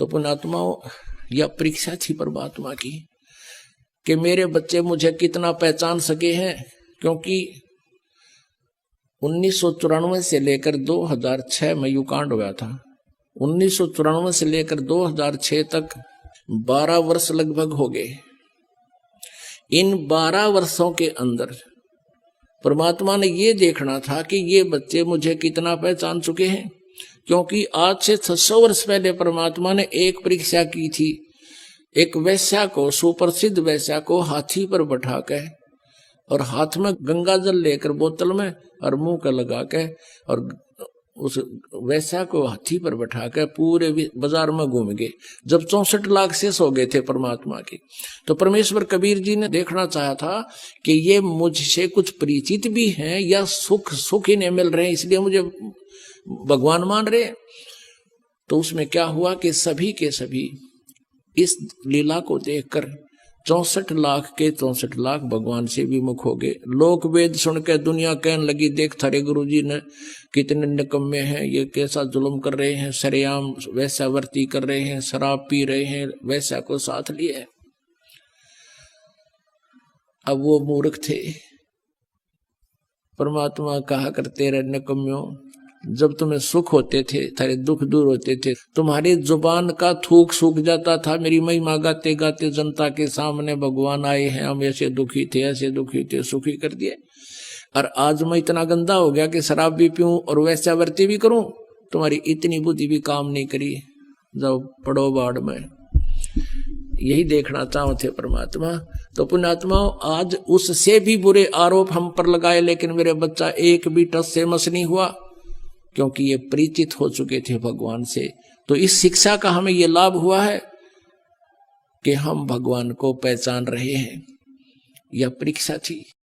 तो पुण्यात्माओं, यह परीक्षा थी परमात्मा की कि मेरे बच्चे मुझे कितना पहचान सके हैं। क्योंकि 1994 से लेकर 2006 में युकांड हुआ था। 1994 से लेकर 2006 तक 12 वर्ष लगभग हो गए। इन 12 वर्षों के अंदर परमात्मा ने ये देखना था कि ये बच्चे मुझे कितना पहचान चुके हैं। क्योंकि आज से 600 वर्ष पहले परमात्मा ने एक परीक्षा की थी। एक वैश्या को, सुप्रसिद्ध वैश्या को हाथी पर बैठा के और हाथ में गंगा जल लेकर बोतल में और मुंह का लगा के, और उस वैश्या को हाथी पर बैठा के पूरे बाजार में घूम गए। जब 64 लाख शेष हो गए थे परमात्मा के, तो परमेश्वर कबीर जी ने देखना चाहा था कि ये मुझसे कुछ परिचित भी हैं या सुख ही नहीं मिल रहे हैं इसलिए मुझे भगवान मान रहे। तो उसमें क्या हुआ कि सभी के सभी इस लीला को देखकर 64 लाख के 64 लाख भगवान से विमुख हो गए। लोक वेद सुन के दुनिया कहने लगी, देख थारे गुरुजी ने कितने निकम्मे हैं, ये कैसा जुल्म कर रहे हैं, सरेआम वैश्यावर्ती कर रहे हैं, शराब पी रहे हैं, वैश्या को साथ लिए। अब वो मूर्ख थे। परमात्मा कहा करते रहे, निकम्मियों, जब तुम्हें सुख होते थे, थारे दुख दूर होते थे, तुम्हारी जुबान का थूक सूख जाता था, मेरी महिमा गाते गाते जनता के सामने भगवान आए हैं, हम ऐसे दुखी थे, ऐसे दुखी थे, सुखी कर दिए। और आज मैं इतना गंदा हो गया कि शराब भी पीऊं और वैश्यावर्ती भी करूं, तुम्हारी इतनी बुद्धि भी काम नहीं करी, जाओ पड़ो बाढ़ में। यही देखना चाहो थे परमात्मा। तो पुण्यात्मा, आज उससे भी बुरे आरोप हम पर लगाए, लेकिन मेरे बच्चा एक भी टस से मस नहीं हुआ, क्योंकि ये परिचित हो चुके थे भगवान से। तो इस शिक्षा का हमें ये लाभ हुआ है कि हम भगवान को पहचान रहे हैं। यह परीक्षा थी।